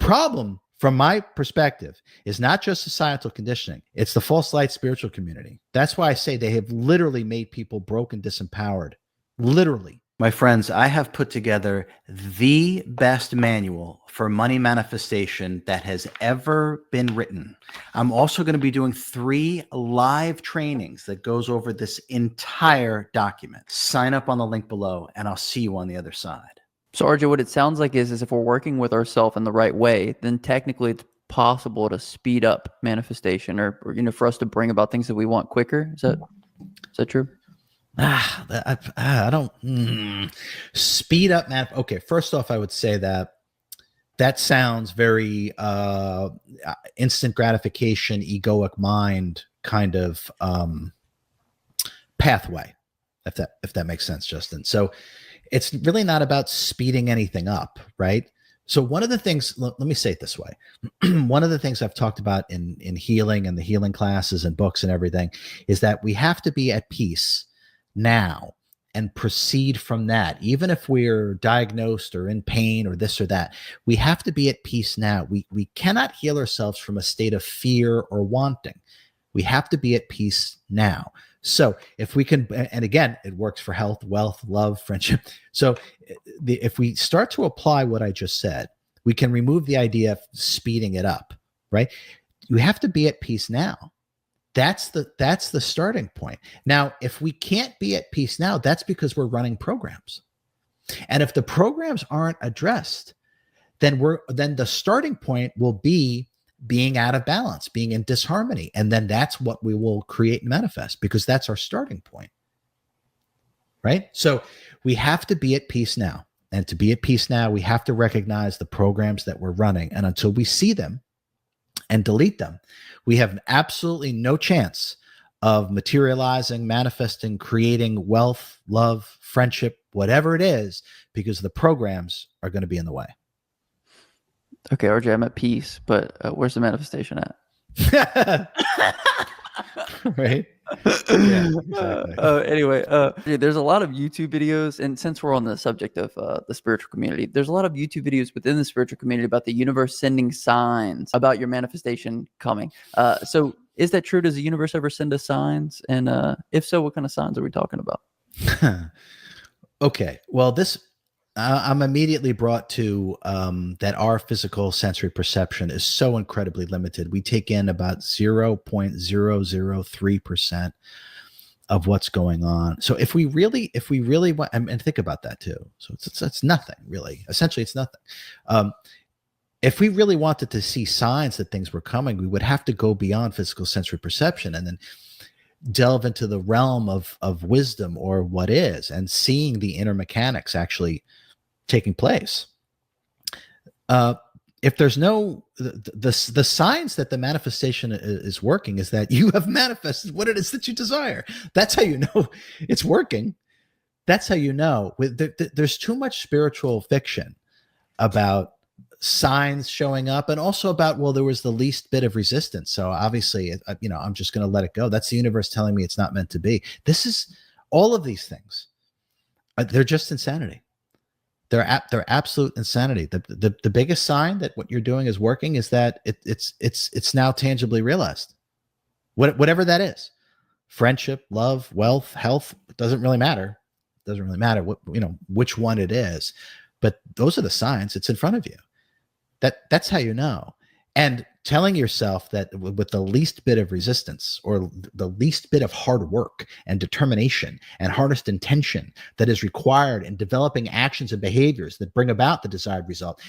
problem, from my perspective, is not just societal conditioning. It's the false light spiritual community. That's why I say they have literally made people broke and disempowered. Literally. My friends, I have put together the best manual for money manifestation that has ever been written. I'm also going to be doing 3 live trainings that goes over this entire document. Sign up on the link below, and I'll see you on the other side. So RJ, what it sounds like is if we're working with ourselves in the right way, then technically it's possible to speed up manifestation or for us to bring about things that we want quicker. Is that true? I don't speed up, man. Okay, first off, I would say that sounds very instant gratification, egoic mind kind of pathway, if that makes sense, Justin. So it's really not about speeding anything up, right? So one of the things, let me say it this way. One of the things I've talked about in healing and the healing classes and books and everything is that we have to be at peace now and proceed from that. Even if we're diagnosed or in pain or this or that, we have to be at peace now. We cannot heal ourselves from a state of fear or wanting. We have to be at peace now. So if we can, and again, it works for health, wealth, love, friendship. So if we start to apply what I just said, we can remove the idea of speeding it up, right? You have to be at peace now. That's the starting point. Now, if we can't be at peace now, that's because we're running programs. And if the programs aren't addressed, then the starting point will be being out of balance, being in disharmony. And then that's what we will create and manifest, because that's our starting point. Right? So we have to be at peace now. And to be at peace now, we have to recognize the programs that we're running. And until we see them and delete them, we have absolutely no chance of materializing, manifesting, creating wealth, love, friendship, whatever it is, because the programs are going to be in the way. Okay, RJ, I'm at peace, but where's the manifestation at? Right? Yeah, exactly. Anyway, there's a lot of YouTube videos, and since we're on the subject of the spiritual community, there's a lot of YouTube videos within the spiritual community about the universe sending signs about your manifestation coming. So is that true? Does the universe ever send us signs? And if so, what kind of signs are we talking about? Okay, well, I'm immediately brought to that our physical sensory perception is so incredibly limited. We take in about 0.003% of what's going on. So if we really want, and think about that too. So it's nothing really. Essentially, it's nothing. If we really wanted to see signs that things were coming, we would have to go beyond physical sensory perception and then delve into the realm of wisdom or what is, and seeing the inner mechanics actually taking place. If there's no the signs that the manifestation is working is that you have manifested what it is that you desire. That's how you know it's working. That's how you know. There's too much spiritual fiction about signs showing up, and also about, well, there was the least bit of resistance, so obviously I'm just going to let it go. That's the universe telling me it's not meant to be. This is all of these things. They're just insanity. They're absolute insanity. The biggest sign that what you're doing is working is that it's now tangibly realized. Whatever that is, friendship, love, wealth, health, it doesn't really matter. It doesn't really matter which one it is, but those are the signs. It's in front of you. That's how you know. And telling yourself that with the least bit of resistance or the least bit of hard work and determination and hardest intention that is required in developing actions and behaviors that bring about the desired result,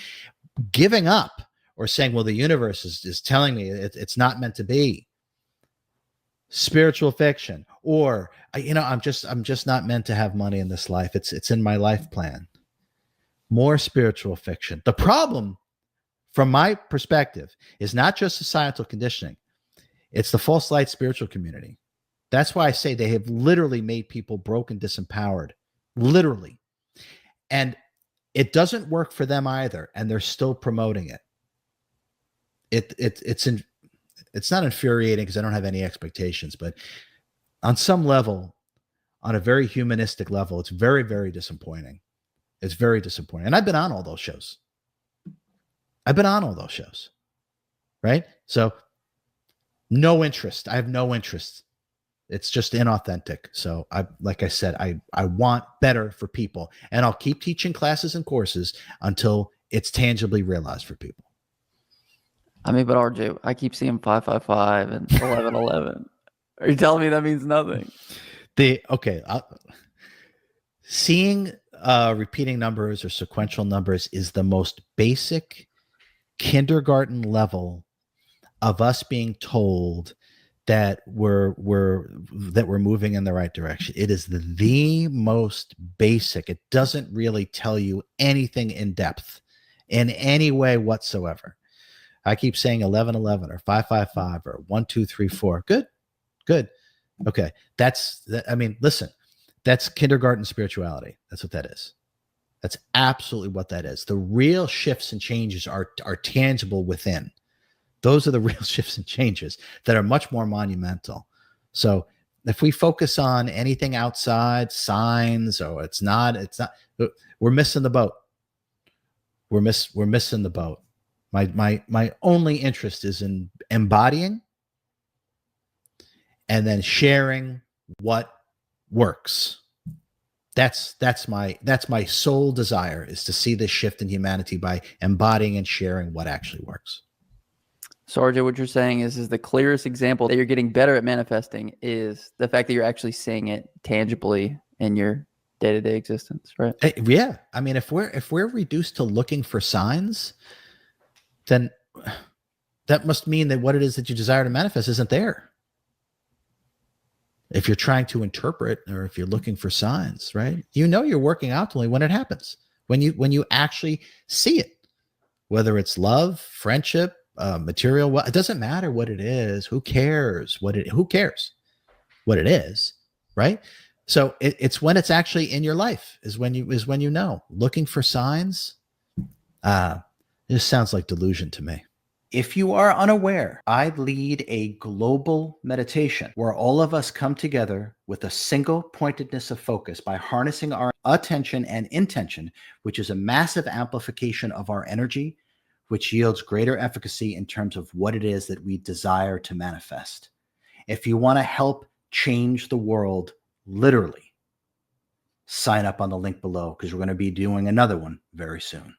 giving up or saying, well, the universe is telling me it's not meant to be, spiritual fiction, or I'm just not meant to have money in this life. It's in my life plan. More spiritual fiction. The problem, from my perspective, is not just societal conditioning. It's the false light spiritual community. That's why I say they have literally made people broke and disempowered. Literally. And it doesn't work for them either. And they're still promoting it. It's not infuriating because I don't have any expectations, but on some level, on a very humanistic level, it's very, very disappointing. It's very disappointing. And I've been on all those shows. I've been on all those shows, right? So no interest. I have no interest. It's just inauthentic. So like I said, I want better for people, and I'll keep teaching classes and courses until it's tangibly realized for people. I mean, but RJ, I keep seeing 555 and 1111. Are you telling me that means nothing? Seeing repeating numbers or sequential numbers is the most basic kindergarten level of us being told that we're moving in the right direction. It is the most basic. It doesn't really tell you anything in depth in any way whatsoever. I keep saying 1111 or 555 or 1234. Good. Okay. Listen, that's kindergarten spirituality. That's what that is. That's absolutely what that is. The real shifts and changes are tangible within. Those are the real shifts and changes that are much more monumental. So if we focus on anything outside, signs, or it's not, we're missing the boat. We're missing the boat. My only interest is in embodying and then sharing what works. That's my sole desire, is to see this shift in humanity by embodying and sharing what actually works. So RJ, what you're saying is the clearest example that you're getting better at manifesting is the fact that you're actually seeing it tangibly in your day-to-day existence, right? Yeah. I mean, if we're reduced to looking for signs, then that must mean that what it is that you desire to manifest isn't there. If you're trying to interpret, or if you're looking for signs, right? You're working optimally when it happens, when you actually see it, whether it's love, friendship, material. It doesn't matter what it is. Who cares what it is, right? So it's when it's actually in your life is when you know. Looking for signs, it just sounds like delusion to me. If you are unaware, I lead a global meditation where all of us come together with a single pointedness of focus by harnessing our attention and intention, which is a massive amplification of our energy, which yields greater efficacy in terms of what it is that we desire to manifest. If you want to help change the world, literally, sign up on the link below, because we're going to be doing another one very soon.